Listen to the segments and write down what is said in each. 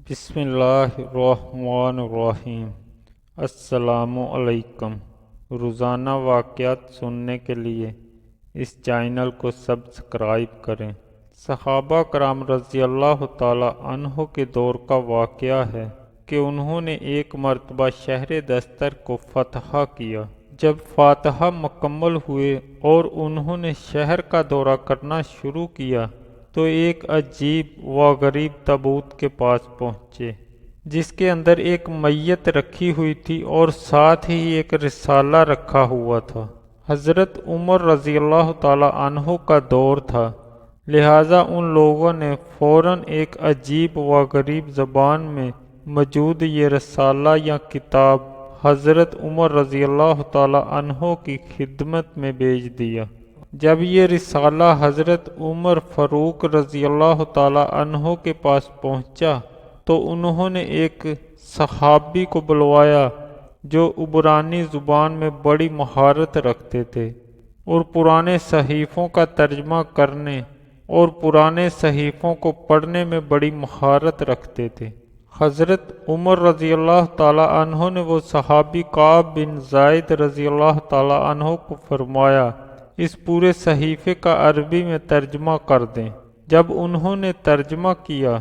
بسم اللہ الرحمن الرحیم۔ السلام علیکم۔ روزانہ واقعات سننے کے لیے اس چینل کو سبسکرائب کریں۔ صحابہ کرام رضی اللہ تعالی عنہ کے دور کا واقعہ ہے کہ انہوں نے ایک مرتبہ شہر دستر کو فتح کیا۔ جب فاتحہ مکمل ہوئے اور انہوں نے شہر کا دورہ کرنا شروع کیا تو ایک عجیب و غریب تابوت کے پاس پہنچے جس کے اندر ایک میت رکھی ہوئی تھی اور ساتھ ہی ایک رسالہ رکھا ہوا تھا۔ حضرت عمر رضی اللہ تعالی عنہ کا دور تھا، لہٰذا ان لوگوں نے فوراً ایک عجیب و غریب زبان میں موجود یہ رسالہ یا کتاب حضرت عمر رضی اللہ تعالی عنہ کی خدمت میں بھیج دیا۔ جب یہ رسالہ حضرت عمر فاروق رضی اللہ تعالی عنہ کے پاس پہنچا تو انہوں نے ایک صحابی کو بلوایا جو عبرانی زبان میں بڑی مہارت رکھتے تھے اور پرانے صحیفوں کا ترجمہ کرنے اور پرانے صحیفوں کو پڑھنے میں بڑی مہارت رکھتے تھے۔ حضرت عمر رضی اللہ تعالی عنہ نے وہ صحابی کعب بن زید رضی اللہ تعالی عنہ کو فرمایا اس پورے صحیفے کا عربی میں ترجمہ کر دیں۔ جب انہوں نے ترجمہ کیا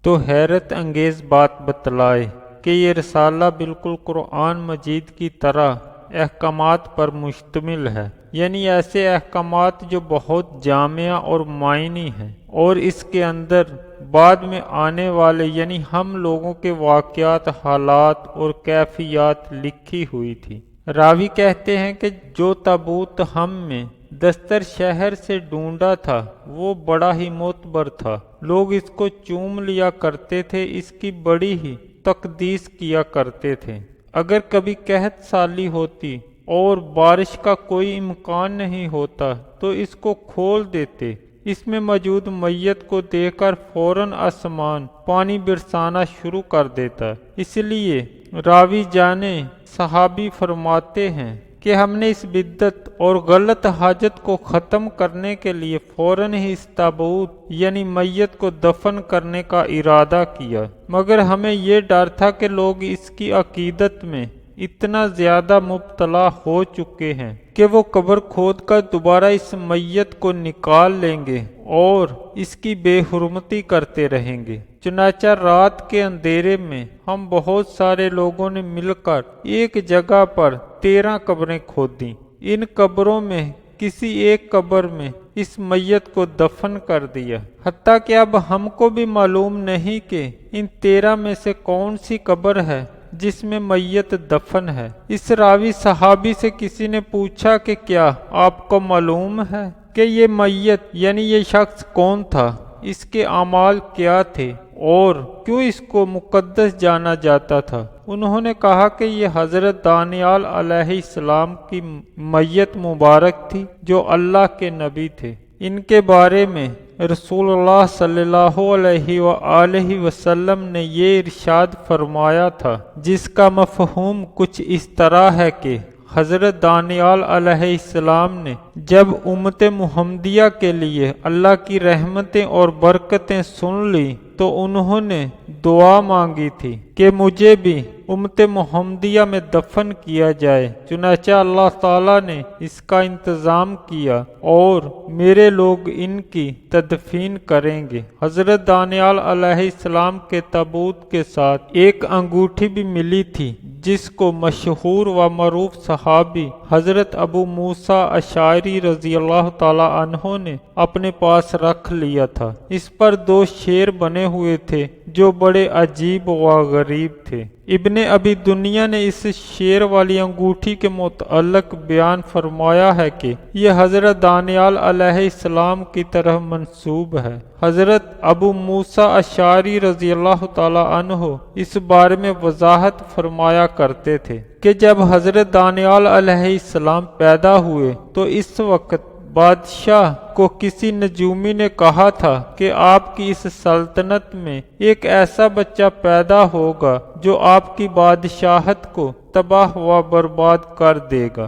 تو حیرت انگیز بات بتلائے کہ یہ رسالہ بالکل قرآن مجید کی طرح احکامات پر مشتمل ہے، یعنی ایسے احکامات جو بہت جامع اور معنی ہیں، اور اس کے اندر بعد میں آنے والے یعنی ہم لوگوں کے واقعات، حالات اور کیفیات لکھی ہوئی تھی۔ راوی کہتے ہیں کہ جو تابوت ہم میں دستر شہر سے ڈھونڈا تھا وہ بڑا ہی معتبر تھا، لوگ اس کو چوم لیا کرتے تھے، اس کی بڑی ہی تقدیس کیا کرتے تھے۔ اگر کبھی قحط سالی ہوتی اور بارش کا کوئی امکان نہیں ہوتا تو اس کو کھول دیتے، اس میں موجود میت کو دیکھ کر فوراً آسمان پانی برسانا شروع کر دیتا۔ اس لیے راوی جانے صحابی فرماتے ہیں کہ ہم نے اس بدعت اور غلط حاجت کو ختم کرنے کے لیے فوراً ہی اس تابوت یعنی میت کو دفن کرنے کا ارادہ کیا، مگر ہمیں یہ ڈر تھا کہ لوگ اس کی عقیدت میں اتنا زیادہ مبتلا ہو چکے ہیں کہ وہ قبر کھود کر دوبارہ اس میت کو نکال لیں گے اور اس کی بے حرمتی کرتے رہیں گے۔ چنانچہ رات کے اندھیرے میں ہم بہت سارے لوگوں نے مل کر ایک جگہ پر 13 قبریں کھودیں۔ ان قبروں میں کسی ایک قبر میں اس میت کو دفن کر دیا، حتیٰ کہ اب ہم کو بھی معلوم نہیں کہ ان 13 میں سے کون سی قبر ہے جس میں میت دفن ہے۔ اس راوی صحابی سے کسی نے پوچھا کہ کیا آپ کو معلوم ہے کہ یہ میت یعنی یہ شخص کون تھا، اس کے اعمال کیا تھے اور کیوں اس کو مقدس جانا جاتا تھا؟ انہوں نے کہا کہ یہ حضرت دانیال علیہ السلام کی میت مبارک تھی جو اللہ کے نبی تھے۔ ان کے بارے میں رسول اللہ صلی اللہ علیہ وآلہ وسلم نے یہ ارشاد فرمایا تھا جس کا مفہوم کچھ اس طرح ہے کہ حضرت دانیال علیہ السلام نے جب امت محمدیہ کے لیے اللہ کی رحمتیں اور برکتیں سن لی تو انہوں نے دعا مانگی تھی کہ مجھے بھی امت محمدیہ میں دفن کیا جائے، چنانچہ اللہ تعالیٰ نے اس کا انتظام کیا اور میرے لوگ ان کی تدفین کریں گے۔ حضرت دانیال علیہ السلام کے تابوت کے ساتھ ایک انگوٹھی بھی ملی تھی جس کو مشہور و معروف صحابی حضرت ابو موسیٰ اشعری رضی اللہ تعالی عنہ نے اپنے پاس رکھ لیا تھا۔ اس پر 2 شیر بنے ہوئے تھے جو بڑے عجیب و غریب تھے۔ ابن ابی دنیا نے اس شیر والی انگوٹھی کے متعلق بیان فرمایا ہے کہ یہ حضرت دانیال علیہ السلام کی طرف منسوب ہے۔ حضرت ابو موسیٰ اشعری رضی اللہ تعالی عنہ اس بارے میں وضاحت فرمایا کرتے تھے کہ جب حضرت دانیال علیہ السلام پیدا ہوئے تو اس وقت بادشاہ کو کسی نجومی نے کہا تھا کہ آپ کی اس سلطنت میں ایک ایسا بچہ پیدا ہوگا جو آپ کی بادشاہت کو تباہ و برباد کر دے گا۔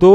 2